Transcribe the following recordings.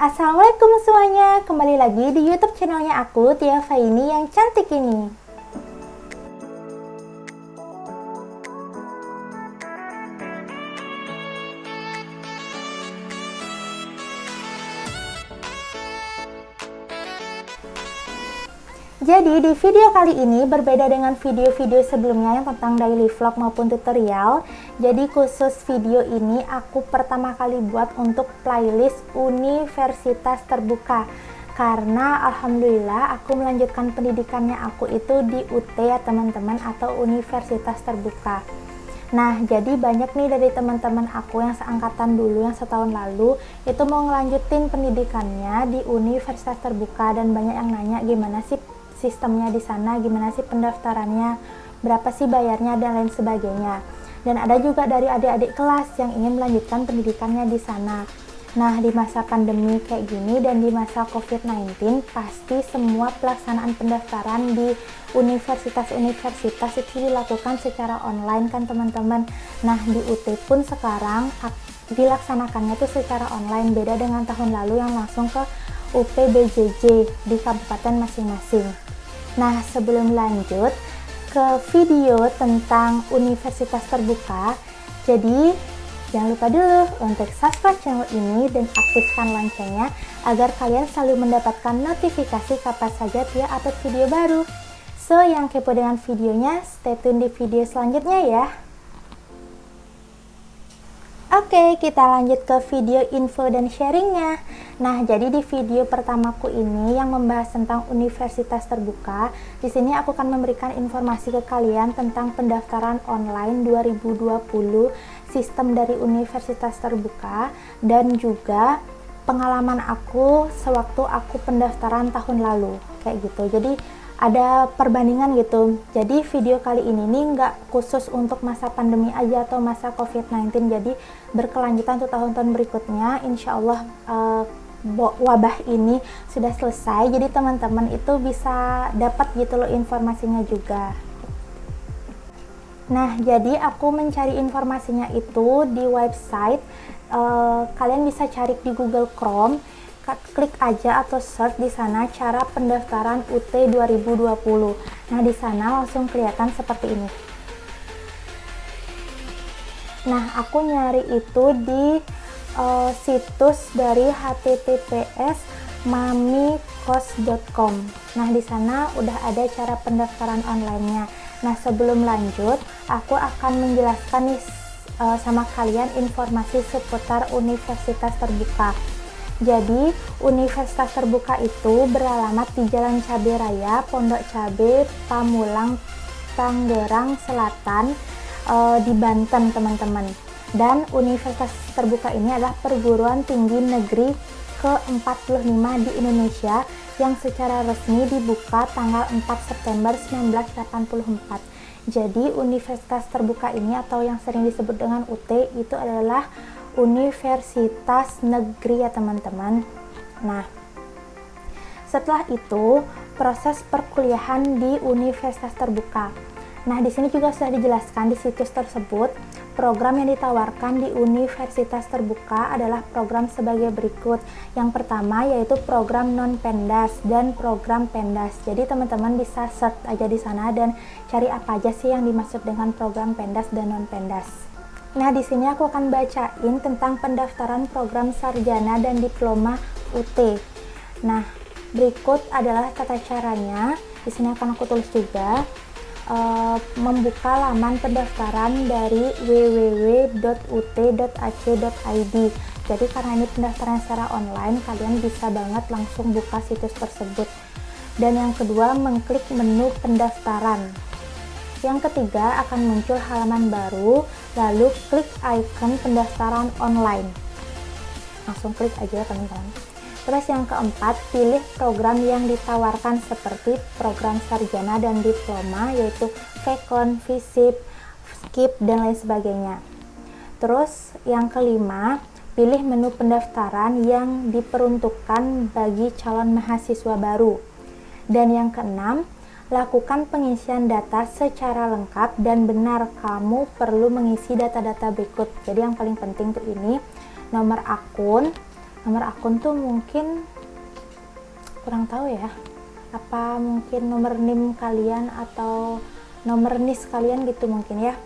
Assalamualaikum semuanya, kembali lagi di YouTube channelnya aku, Tia Faini yang cantik ini. Jadi di video kali ini berbeda dengan video-video sebelumnya yang tentang daily vlog maupun tutorial. Jadi khusus video ini aku pertama kali buat untuk playlist Universitas Terbuka. Karena alhamdulillah aku melanjutkan pendidikannya aku itu di UT ya teman-teman, atau Universitas Terbuka. Nah, jadi banyak nih dari teman-teman aku yang seangkatan dulu, yang setahun lalu, itu mau ngelanjutin pendidikannya di Universitas Terbuka, dan banyak yang nanya gimana sih sistemnya di sana, gimana sih pendaftarannya, berapa sih bayarnya, dan lain sebagainya. Dan ada juga dari adik-adik kelas yang ingin melanjutkan pendidikannya di sana. Nah, di masa pandemi kayak gini dan di masa COVID-19, pasti semua pelaksanaan pendaftaran di universitas-universitas itu dilakukan secara online kan teman-teman. Nah, di UT pun sekarang dilaksanakannya tuh secara online, beda dengan tahun lalu yang langsung ke UPBJJ di kabupaten masing-masing. Nah, sebelum lanjut ke video tentang Universitas Terbuka, jadi jangan lupa dulu untuk subscribe channel ini dan aktifkan loncengnya agar kalian selalu mendapatkan notifikasi kapan saja Tia upload video baru. So, yang kepo dengan videonya, stay tune di video selanjutnya ya. Oke, kita lanjut ke video info dan sharingnya. Nah, jadi di video pertamaku ini yang membahas tentang Universitas Terbuka, di sini aku akan memberikan informasi ke kalian tentang pendaftaran online 2020, sistem dari Universitas Terbuka, dan juga pengalaman aku sewaktu aku pendaftaran tahun lalu, kayak gitu. Jadi ada perbandingan gitu. Jadi video kali ini nih nggak khusus untuk masa pandemi aja atau masa COVID-19, jadi berkelanjutan untuk tahun-tahun berikutnya. Insya Allah wabah ini sudah selesai, jadi teman-teman itu bisa dapat gitu loh informasinya juga. Nah, jadi aku mencari informasinya itu di website, kalian bisa cari di Google Chrome, klik aja atau search di sana cara pendaftaran UT 2020. Nah, di sana langsung kelihatan seperti ini. Nah, aku nyari itu di situs dari https mamikos.com. Nah, di sana udah ada cara pendaftaran online-nya. Nah, sebelum lanjut, aku akan menjelaskan nih sama kalian informasi seputar Universitas Terbuka. Jadi, Universitas Terbuka itu beralamat di Jalan Cabe Raya, Pondok Cabe, Pamulang, Tangerang Selatan, di Banten, teman-teman. Dan Universitas Terbuka ini adalah perguruan tinggi negeri ke-45 di Indonesia yang secara resmi dibuka tanggal 4 September 1984. Jadi, Universitas Terbuka ini atau yang sering disebut dengan UT itu adalah Universitas Negeri ya teman-teman. Nah, setelah itu proses perkuliahan di Universitas Terbuka. Nah, di sini juga sudah dijelaskan di situs tersebut. Program yang ditawarkan di Universitas Terbuka adalah program sebagai berikut. Yang pertama yaitu program non-pendas dan program pendas. Jadi teman-teman bisa search aja di sana dan cari apa aja sih yang dimaksud dengan program pendas dan non-pendas. Nah, di sini aku akan bacain tentang pendaftaran program sarjana dan diploma UT. Nah, berikut adalah tata caranya. Di sini akan aku tulis juga. Membuka laman pendaftaran dari www.ut.ac.id. Jadi karena ini pendaftaran secara online, kalian bisa banget langsung buka situs tersebut. Dan yang kedua, mengklik menu pendaftaran. Yang ketiga, akan muncul halaman baru, lalu klik icon pendaftaran online. Langsung klik aja ya teman-teman. Terus yang keempat, pilih program yang ditawarkan seperti program sarjana dan diploma, yaitu Vkon, Visip, Skip, dan lain sebagainya. Terus yang kelima, pilih menu pendaftaran yang diperuntukkan bagi calon mahasiswa baru. Dan yang keenam, lakukan pengisian data secara lengkap dan benar. Kamu perlu mengisi data-data berikut. Jadi yang paling penting tuh ini, nomor akun, Nomor akun tuh mungkin kurang tahu ya, apa mungkin nomor NIM kalian atau nomor NIS kalian gitu mungkin ya.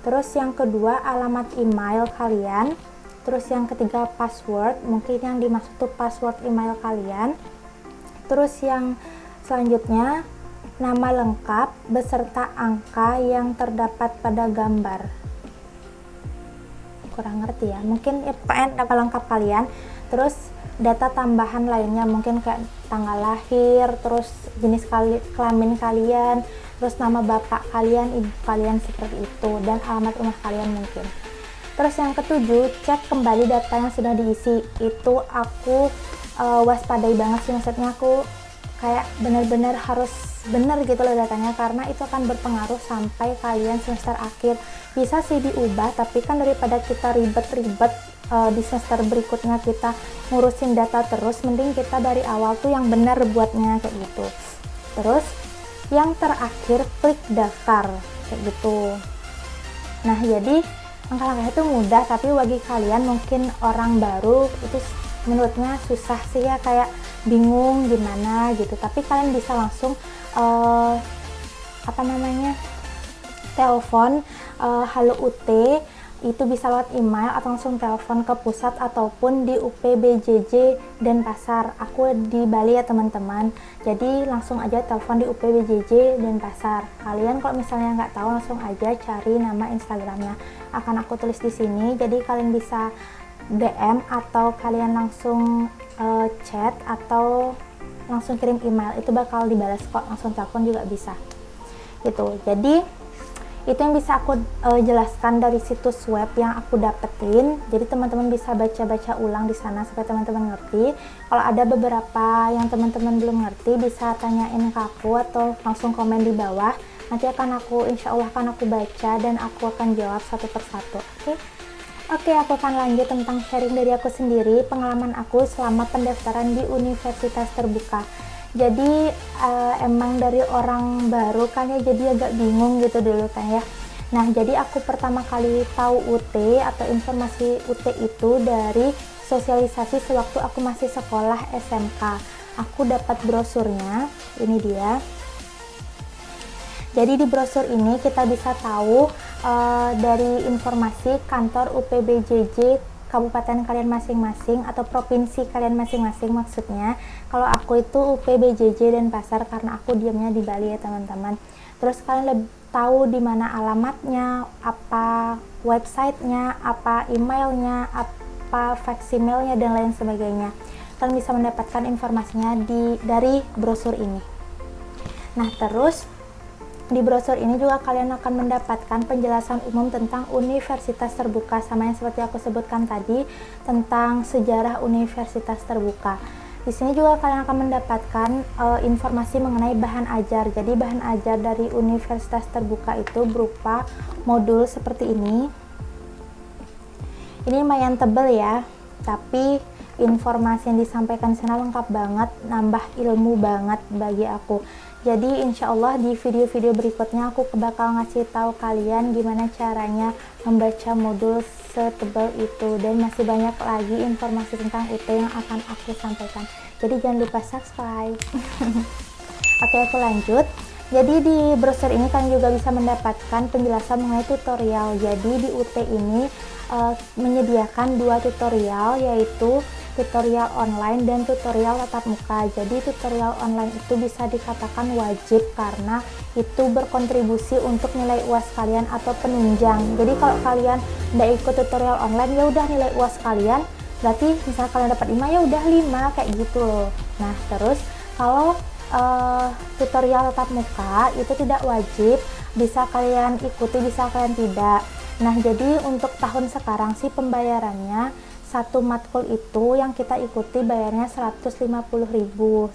Terus yang kedua alamat email kalian. Terus yang ketiga password, mungkin yang dimaksud tuh password email kalian. Terus yang selanjutnya nama lengkap beserta angka yang terdapat pada gambar. Kurang ngerti ya, mungkin ya pokoknya nama lengkap kalian. Terus data tambahan lainnya mungkin kayak tanggal lahir, terus jenis kelamin kalian, terus nama bapak kalian, ibu kalian seperti itu, dan alamat rumah kalian mungkin. Terus yang ketujuh, cek kembali data yang sudah diisi. Itu aku waspadai banget sih, maksudnya aku kayak benar-benar harus benar gitu loh datanya, karena itu akan berpengaruh sampai kalian semester akhir. Bisa sih diubah, tapi kan daripada kita ribet-ribet di semester berikutnya kita ngurusin data terus, mending kita dari awal tuh yang benar buatnya kayak gitu. Terus yang terakhir klik daftar kayak gitu. Nah jadi langkah-langkahnya itu mudah, tapi bagi kalian mungkin orang baru itu menurutnya susah sih ya, kayak bingung gimana gitu. Tapi kalian bisa langsung telepon Halo UT, itu bisa lewat email atau langsung telepon ke pusat ataupun di UPBJJ Denpasar. Aku di Bali ya teman-teman, jadi langsung aja telepon di UPBJJ Denpasar. Kalian kalau misalnya nggak tahu, langsung aja cari nama Instagramnya, akan aku tulis di sini. Jadi kalian bisa DM atau kalian langsung chat atau langsung kirim email, itu bakal dibalas kok. Langsung telepon juga bisa gitu. Jadi itu yang bisa aku jelaskan dari situs web yang aku dapetin. Jadi teman-teman bisa baca-baca ulang di sana supaya teman-teman ngerti. Kalau ada beberapa yang teman-teman belum ngerti, bisa tanyain ke aku atau langsung komen di bawah. Nanti insya Allah akan aku baca dan aku akan jawab satu persatu. Oke, aku akan lanjut tentang sharing dari aku sendiri, pengalaman aku selama pendaftaran di universitas terbuka. Jadi emang dari orang baru kan ya, jadi agak bingung gitu dulu kan ya. Nah jadi aku pertama kali tahu UT atau informasi UT itu dari sosialisasi sewaktu aku masih sekolah SMK. Aku dapat brosurnya, ini dia. Jadi di brosur ini kita bisa tahu dari informasi kantor UPBJJ kabupaten kalian masing-masing atau provinsi kalian masing-masing maksudnya. Kalau aku itu UPBJJ Denpasar karena aku diamnya di Bali ya teman-teman. Terus kalian tahu di mana alamatnya, apa websitenya, apa emailnya, apa faksimilernya dan lain sebagainya. Kalian bisa mendapatkan informasinya dari brosur ini. Nah terus di brosur ini juga kalian akan mendapatkan penjelasan umum tentang universitas terbuka, sama yang seperti aku sebutkan tadi tentang sejarah universitas terbuka. Di sini juga kalian akan mendapatkan informasi mengenai bahan ajar. Jadi bahan ajar dari universitas terbuka itu berupa modul seperti ini. Ini lumayan tebel ya, tapi informasi yang disampaikan di sana lengkap banget, nambah ilmu banget bagi aku. Jadi insya Allah di video-video berikutnya aku bakal ngasih tahu kalian gimana caranya membaca modul setebal itu, dan masih banyak lagi informasi tentang UT yang akan aku sampaikan. Jadi jangan lupa subscribe. Oke, aku lanjut. Jadi di browser ini kalian juga bisa mendapatkan penjelasan mengenai tutorial. Jadi di UT ini menyediakan dua tutorial, yaitu tutorial online dan tutorial tatap muka. Jadi tutorial online itu bisa dikatakan wajib karena itu berkontribusi untuk nilai UAS kalian atau penunjang. Jadi kalau kalian tidak ikut tutorial online, ya udah nilai UAS kalian berarti misalnya kalian dapat 5, ya udah 5 kayak gitu loh. Nah terus kalau tutorial tatap muka itu tidak wajib, bisa kalian ikuti, bisa kalian tidak. Nah jadi untuk tahun sekarang sih pembayarannya satu matkul itu yang kita ikuti bayarnya 150.000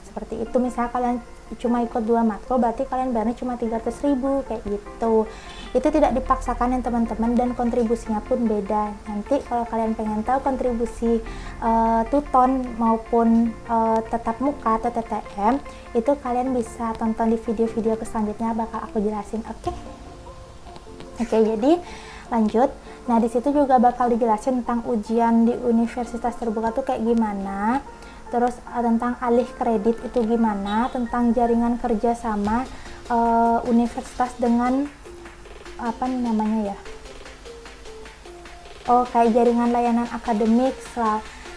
seperti itu. Misalnya kalian cuma ikut 2 matkul, berarti kalian bayarnya cuma 300.000 kayak gitu. Itu tidak dipaksakan ya teman-teman, dan kontribusinya pun beda. Nanti kalau kalian pengen tahu kontribusi tuton maupun tatap muka atau TTM, itu kalian bisa tonton di video-video selanjutnya bakal aku jelasin. Oke, jadi Lanjut, nah di situ juga bakal dijelasin tentang ujian di universitas terbuka tuh kayak gimana, terus tentang alih kredit itu gimana, tentang jaringan kerja sama universitas dengan apa namanya ya, kayak jaringan layanan akademik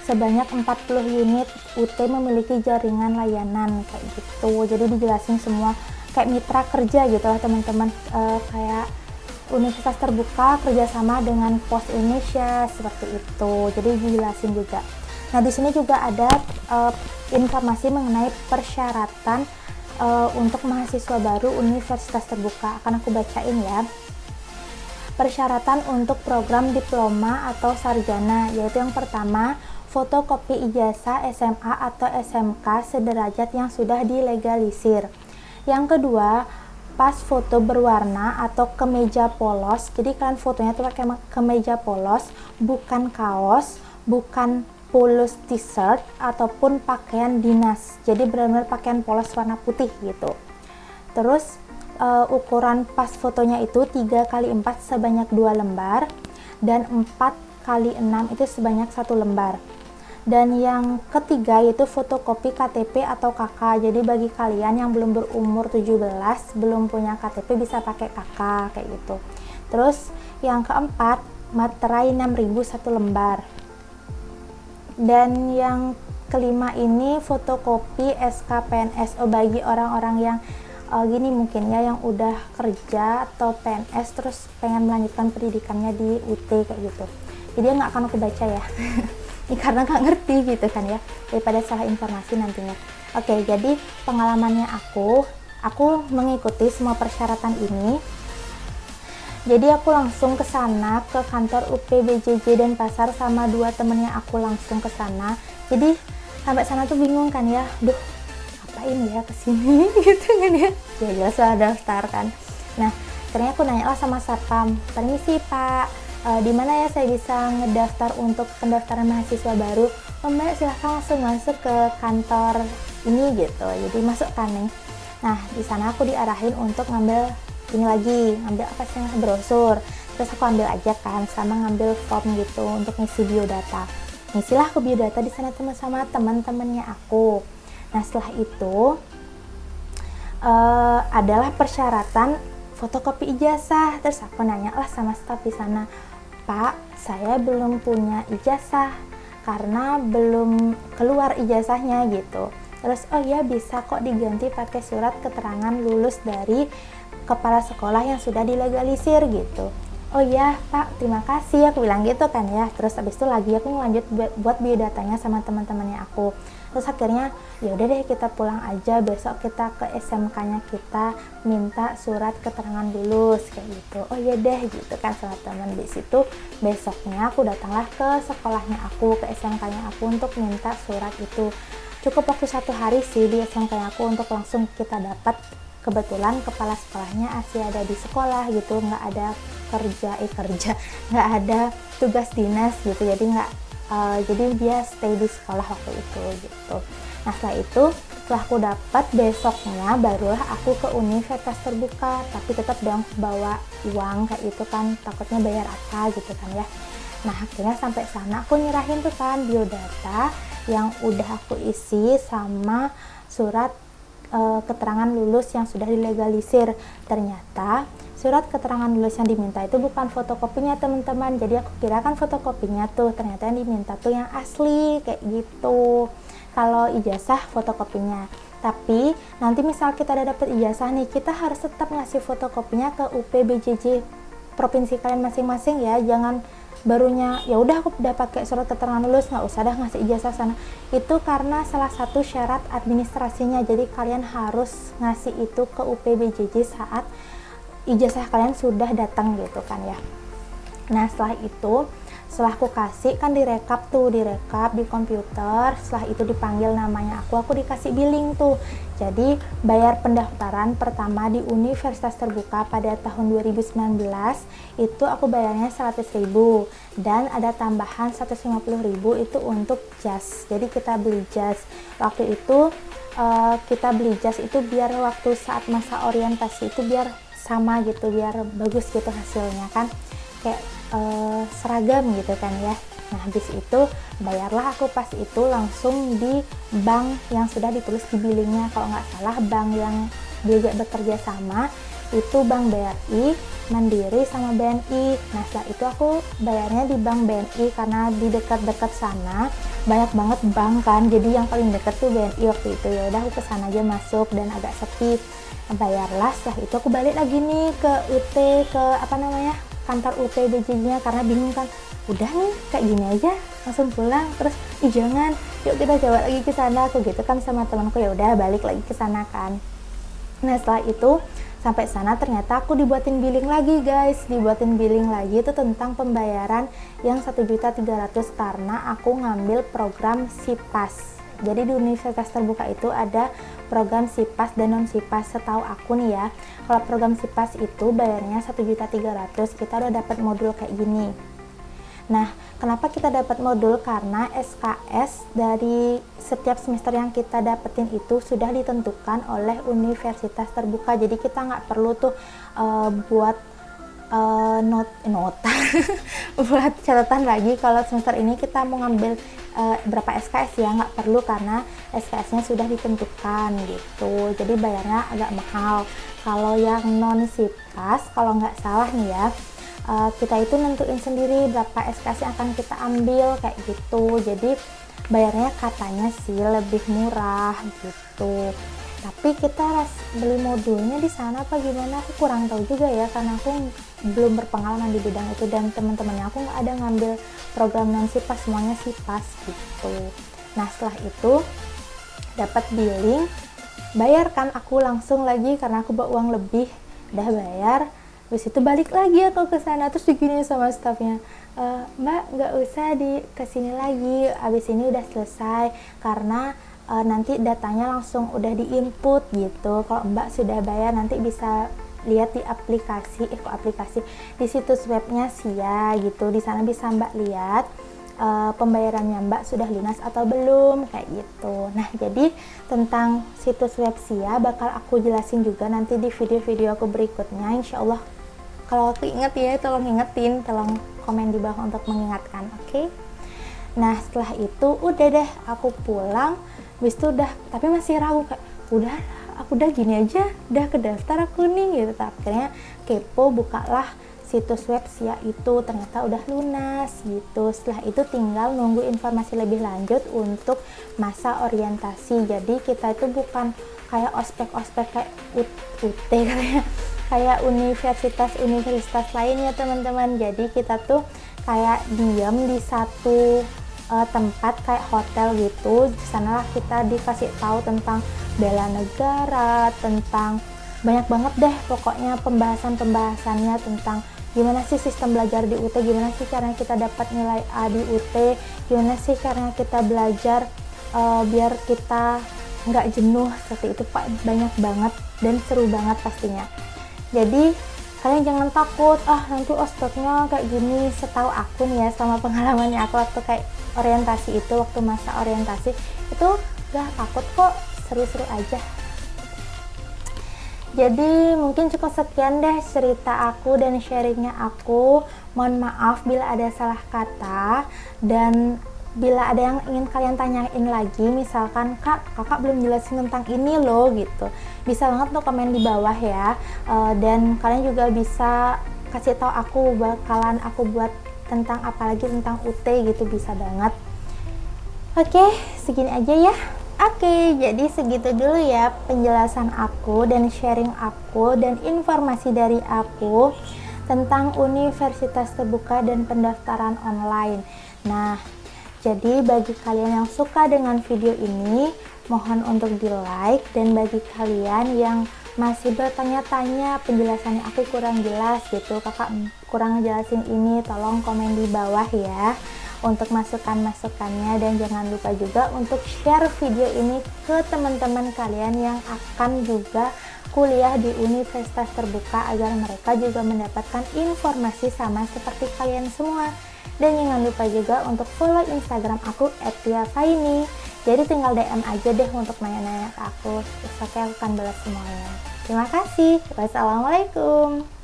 sebanyak 40 unit UT memiliki jaringan layanan kayak gitu. Jadi dijelasin semua kayak mitra kerja gitu lah teman-teman, kayak universitas terbuka kerjasama dengan Pos Indonesia seperti itu. Jadi dijelasin juga. Nah di sini juga ada informasi mengenai persyaratan untuk mahasiswa baru universitas terbuka. Akan aku bacain ya. Persyaratan untuk program diploma atau sarjana, yaitu yang pertama, fotokopi ijazah SMA atau SMK sederajat yang sudah dilegalisir. Yang kedua, pas foto berwarna atau kemeja polos. Jadi kalian fotonya tuh pakai kemeja polos, bukan kaos, bukan polos t-shirt ataupun pakaian dinas. Jadi benar-benar pakaian polos warna putih gitu. Terus ukuran pas fotonya itu 3x4 sebanyak 2 lembar dan 4x6 itu sebanyak 1 lembar. Dan yang ketiga yaitu fotokopi KTP atau KK. Jadi bagi kalian yang belum berumur 17, belum punya KTP bisa pakai KK kayak gitu. Terus yang keempat, materai 6.000 1 lembar. Dan yang kelima ini fotokopi SK PNS bagi orang-orang yang gini mungkin ya, yang udah kerja atau PNS terus pengen melanjutkan pendidikannya di UT kayak gitu. Jadi nggak akan aku baca ya. Ini karena nggak ngerti gitu kan ya, daripada salah informasi nantinya. Oke, jadi pengalamannya aku mengikuti semua persyaratan ini. Jadi aku langsung ke sana ke kantor UPBJJ Denpasar sama 2 temennya aku langsung ke sana. Jadi sampai sana tuh bingung kan ya, duh ngapain ya kesini gitu kan ya. Ya jelas lah daftar kan. Nah, akhirnya aku nanya lah sama satpam, permisi Pak, di mana ya saya bisa ngedaftar untuk pendaftaran mahasiswa baru? Mbak silahkan langsung masuk ke kantor ini gitu. Jadi masuk kan nih. Nah di sana aku diarahin untuk ngambil ini lagi, ngambil apa sih, brosur. Terus aku ambil aja kan, sama ngambil form gitu untuk ngisi biodata. Ngisilah aku biodata di sana sama teman-temannya aku. Nah setelah itu adalah persyaratan fotokopi ijazah. Terus aku nanya lah sama staf di sana, Pak, saya belum punya ijazah karena belum keluar ijazahnya gitu. Terus oh ya bisa kok diganti pakai surat keterangan lulus dari kepala sekolah yang sudah dilegalisir gitu. Oh ya Pak, terima kasih, aku bilang gitu kan ya. Terus abis itu lagi aku ngelanjut buat biodatanya sama teman-temannya aku. Terus akhirnya ya udah deh kita pulang aja, besok kita ke SMK-nya kita minta surat keterangan lulus kayak gitu. Oh iya deh gitu kan sama teman. Di situ besoknya aku datanglah ke sekolahnya aku, ke SMK-nya aku untuk minta surat itu. Cukup waktu 1 hari sih di SMK-nya aku untuk langsung kita dapat. Kebetulan kepala sekolahnya masih ada di sekolah gitu, nggak ada kerja, nggak ada tugas dinas gitu, jadi jadi dia stay di sekolah waktu itu gitu. Nah setelah itu, setelah aku dapat, besoknya barulah aku ke universitas terbuka, tapi tetap dong bawa uang kayak itu kan, takutnya bayar apa gitu kan ya. Nah akhirnya sampai sana aku nyerahin tuh kan biodata yang udah aku isi sama surat keterangan lulus yang sudah dilegalisir. Ternyata surat keterangan lulus yang diminta itu bukan fotokopinya teman-teman. Jadi aku kira kan fotokopinya tuh, ternyata yang diminta tuh yang asli kayak gitu. Kalau ijazah fotokopinya. Tapi nanti misal kita udah dapet ijazah nih, kita harus tetap ngasih fotokopinya ke UPBJJ provinsi kalian masing-masing ya. Jangan barunya ya udah aku udah pakai surat keterangan lulus, nggak usah dah ngasih ijazah sana. Itu karena salah satu syarat administrasinya. Jadi kalian harus ngasih itu ke UPBJJ saat ijazah kalian sudah datang gitu kan ya. Nah setelah itu, setelah aku kasih kan direkap di komputer. Setelah itu dipanggil namanya aku dikasih billing tuh. Jadi bayar pendaftaran pertama di universitas terbuka pada tahun 2019 itu aku bayarnya 100.000 dan ada tambahan 150.000 itu untuk jas. Jadi kita beli jas. Waktu itu kita beli jas itu biar waktu saat masa orientasi itu biar sama gitu, biar bagus gitu hasilnya kan. kayak seragam gitu kan ya. Nah habis itu bayarlah aku pas itu langsung di bank yang sudah ditulis di billingnya. Kalau nggak salah bank yang juga bekerja sama itu Bank BRI, Mandiri, sama BNI. Nah setelah itu aku bayarnya di Bank BNI karena di dekat-dekat sana banyak banget bank kan, jadi yang paling dekat tuh BNI waktu itu. Ya udah aku kesana aja masuk dan agak sepi. Bayarlah, setelah itu aku balik lagi nih ke UT, ke apa namanya, kantor UT BJJ-nya karena bingung kan. Udah nih kayak gini aja langsung pulang, terus jangan, yuk kita coba lagi ke sana, aku gitu kan sama temanku. Ya udah balik lagi ke sana kan. Nah setelah itu sampai sana ternyata aku dibuatin billing lagi guys, dibuatin billing lagi itu tentang pembayaran yang 1.300.000 karena aku ngambil program SIPAS. Jadi di Universitas Terbuka itu ada program SIPAS dan non SIPAS. Setahu aku nih ya, kalau program SIPAS itu bayarnya 1.300.000, kita udah dapat modul kayak gini. Nah, kenapa kita dapat modul? Karena SKS dari setiap semester yang kita dapetin itu sudah ditentukan oleh Universitas Terbuka. Jadi kita nggak perlu tuh buat nota buat catatan lagi kalau semester ini kita mau ngambil berapa SKS, ya nggak perlu karena SKS-nya sudah ditentukan gitu. Jadi bayarnya agak mahal. Kalau yang non SIPAS, kalau nggak salah nih ya, kita itu nentuin sendiri berapa SKS yang akan kita ambil kayak gitu. Jadi bayarnya katanya sih lebih murah gitu. Tapi kita beli modulnya di sana apa gimana aku kurang tahu juga ya, karena aku belum berpengalaman di bidang itu dan teman-temannya aku nggak ada ngambil program non SIPAS, semuanya SIPAS gitu. Nah setelah itu dapat billing, bayarkan aku langsung lagi karena aku bawa uang lebih, udah bayar. Habis itu balik lagi aku ke sana, terus digini sama staffnya, Mbak nggak usah kesini lagi, abis ini udah selesai karena nanti datanya langsung udah diinput gitu. Kalau Mbak sudah bayar nanti bisa lihat di aplikasi, di situs webnya SIA gitu. Di sana bisa Mbak lihat pembayarannya Mbak sudah lunas atau belum kayak gitu. Nah jadi tentang situs web SIA bakal aku jelasin juga nanti di video-video aku berikutnya, insya Allah. Kalau aku inget ya, tolong ingetin, tolong komen di bawah untuk mengingatkan, oke? Nah setelah itu udah deh aku pulang, habis itu udah, tapi masih ragu kayak udah aku udah gini aja, udah kedaftar aku nih gitu. Tapi akhirnya kepo, bukalah situs web SIA itu, ternyata udah lunas gitu. Setelah itu tinggal nunggu informasi lebih lanjut untuk masa orientasi. Jadi kita itu bukan kayak ospek kayak UT kayak universitas lainnya teman-teman. Jadi kita tuh kayak diam di satu tempat kayak hotel gitu. Di sanalah kita dikasih tahu tentang bela negara, tentang banyak banget deh pokoknya pembahasannya tentang gimana sih sistem belajar di UT, gimana sih caranya kita dapat nilai A di UT, gimana sih caranya kita belajar biar kita nggak jenuh seperti itu. Pak, banyak banget dan seru banget pastinya. Jadi kalian jangan takut, nanti ospeknya kayak gini. Setahu aku nih ya, sama pengalamannya aku waktu kayak orientasi itu, waktu masa orientasi itu gak takut kok, seru-seru aja. Jadi mungkin cukup sekian deh cerita aku dan sharingnya aku. Mohon maaf bila ada salah kata, dan bila ada yang ingin kalian tanyain lagi, misalkan kakak belum jelasin tentang ini loh gitu, bisa banget tuh komen di bawah ya. Dan kalian juga bisa kasih tahu aku bakalan aku buat tentang apalagi tentang UT gitu, bisa banget. Oke, segini aja ya. Oke, jadi segitu dulu ya penjelasan aku dan sharing aku dan informasi dari aku tentang Universitas Terbuka dan pendaftaran online. Nah, jadi bagi kalian yang suka dengan video ini, mohon untuk di like, dan bagi kalian yang masih bertanya-tanya penjelasannya aku kurang jelas gitu, kakak kurang ngejelasin ini, tolong komen di bawah ya untuk masukan-masukannya. Dan jangan lupa juga untuk share video ini ke teman-teman kalian yang akan juga kuliah di Universitas Terbuka agar mereka juga mendapatkan informasi sama seperti kalian semua. Dan jangan lupa juga untuk follow Instagram aku @tiafaini. Jadi tinggal DM aja deh untuk nanya-nanya ke aku. Terus aku akan balas semuanya. Terima kasih. Wassalamualaikum.